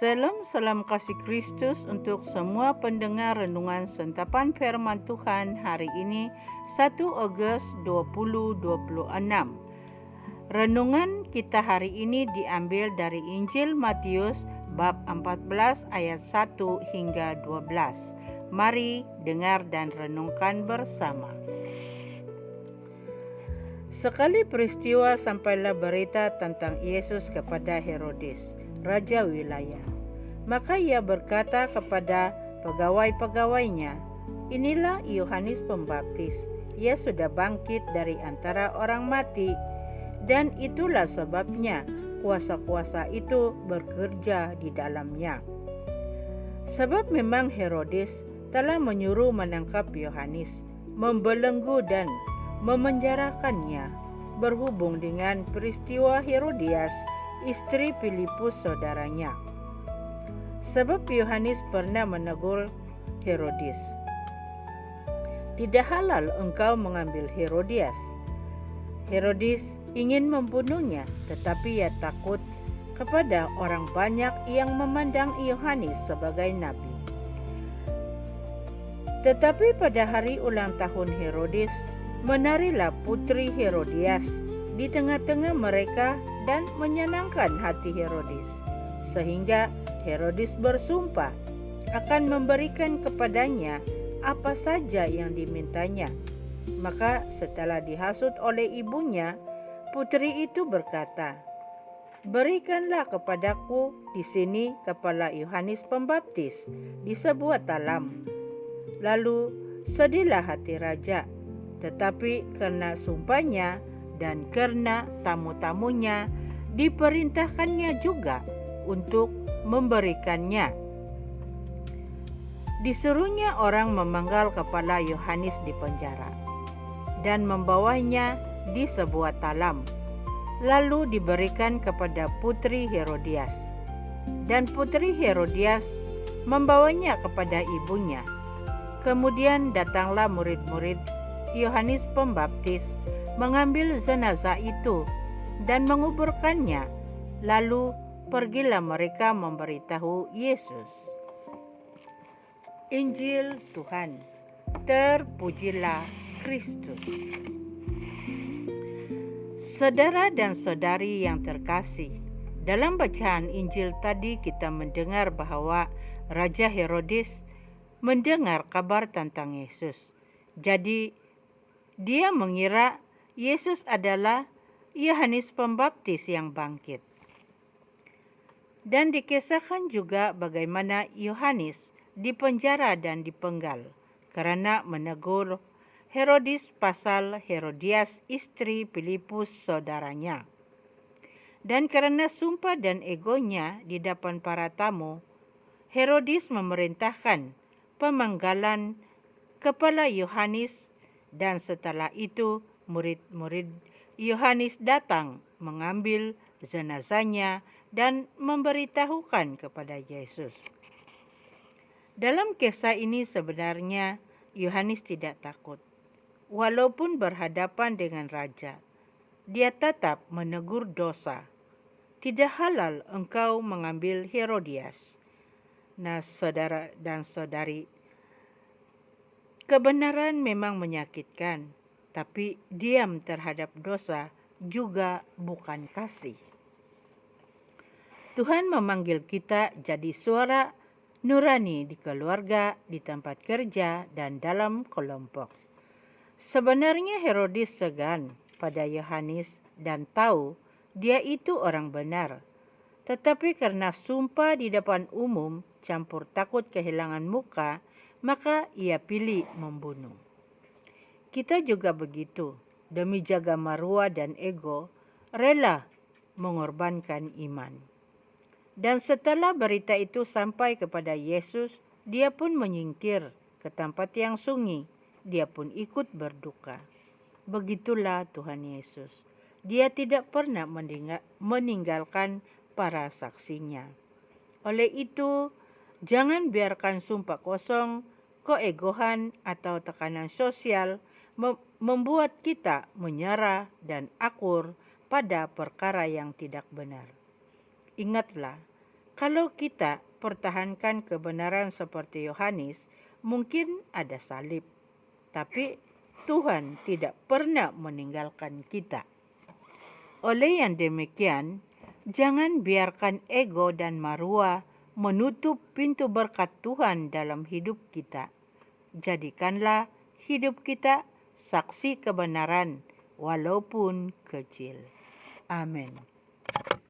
Salam kasih Kristus untuk semua pendengar renungan sentapan firman Tuhan hari ini 1 Agustus 2026. Renungan kita hari ini diambil dari Injil Matius bab 14 ayat 1 hingga 12. Mari dengar dan renungkan bersama. Sekali peristiwa sampailah berita tentang Yesus kepada Herodes, raja wilayah. Maka ia berkata kepada pegawai-pegawainya, "Inilah Yohanes Pembaptis. Ia sudah bangkit dari antara orang mati, dan itulah sebabnya kuasa-kuasa itu bekerja di dalamnya." Sebab memang Herodes telah menyuruh menangkap Yohanes, membelenggu dan memenjarakannya berhubung dengan peristiwa Herodias, istri Filipus saudaranya. Sebab Yohanes pernah menegur Herodes, "Tidak halal engkau mengambil Herodias." Herodes ingin membunuhnya, tetapi ia takut kepada orang banyak yang memandang Yohanes sebagai nabi. Tetapi pada hari ulang tahun Herodes, menarilah putri Herodias di tengah-tengah mereka dan menyenangkan hati Herodes, sehingga Herodes bersumpah akan memberikan kepadanya apa saja yang dimintanya. Maka setelah dihasut oleh ibunya, putri itu berkata, "Berikanlah kepadaku di sini kepala Yohanes Pembaptis di sebuah talam." Lalu sedihlah hati raja, tetapi karena sumpahnya dan karena tamu-tamunya diperintahkannya juga untuk memberikannya. Disuruhnya orang memenggal kepala Yohanes di penjara dan membawanya di sebuah talam, lalu diberikan kepada putri Herodias. Dan putri Herodias membawanya kepada ibunya. Kemudian datanglah murid-murid Yohanes Pembaptis mengambil jenazah itu dan menguburkannya. Lalu pergilah mereka memberitahu Yesus. Injil Tuhan. Terpujilah Kristus. Saudara dan saudari yang terkasih, dalam bacaan Injil tadi kita mendengar bahwa Raja Herodes mendengar kabar tentang Yesus. Jadi dia mengira Yesus adalah Yohanes Pembaptis yang bangkit. Dan dikisahkan juga bagaimana Yohanes dipenjara dan dipenggal karena menegur Herodes pasal Herodias, istri Filipus saudaranya. Dan karena sumpah dan egonya di depan para tamu, Herodes memerintahkan pemenggalan kepala Yohanes, dan setelah itu murid-murid Yohanes datang mengambil jenazahnya dan memberitahukan kepada Yesus. Dalam kisah ini sebenarnya Yohanes tidak takut. Walaupun berhadapan dengan raja, dia tetap menegur dosa. Tidak halal engkau mengambil Herodias. Nah, saudara dan saudari, kebenaran memang menyakitkan, tapi diam terhadap dosa juga bukan kasih. Tuhan memanggil kita jadi suara nurani di keluarga, di tempat kerja, dan dalam kelompok. Sebenarnya Herodes segan pada Yohanes dan tahu dia itu orang benar. Tetapi karena sumpah di depan umum campur takut kehilangan muka, maka ia pilih membunuh. Kita juga begitu, demi jaga marwah dan ego, rela mengorbankan iman. Dan setelah berita itu sampai kepada Yesus, dia pun menyingkir ke tempat yang sunyi. Dia pun ikut berduka. Begitulah Tuhan Yesus. Dia tidak pernah meninggalkan para saksinya. Oleh itu, jangan biarkan sumpah kosong, keegoan, atau tekanan sosial membuat kita menyerah dan akur pada perkara yang tidak benar. Ingatlah, Kalau kita pertahankan kebenaran seperti Yohanes, mungkin ada salib. Tapi Tuhan tidak pernah meninggalkan kita. Oleh yang demikian, jangan biarkan ego dan maruah menutup pintu berkat Tuhan dalam hidup kita. Jadikanlah hidup kita saksi kebenaran walaupun kecil. Amin.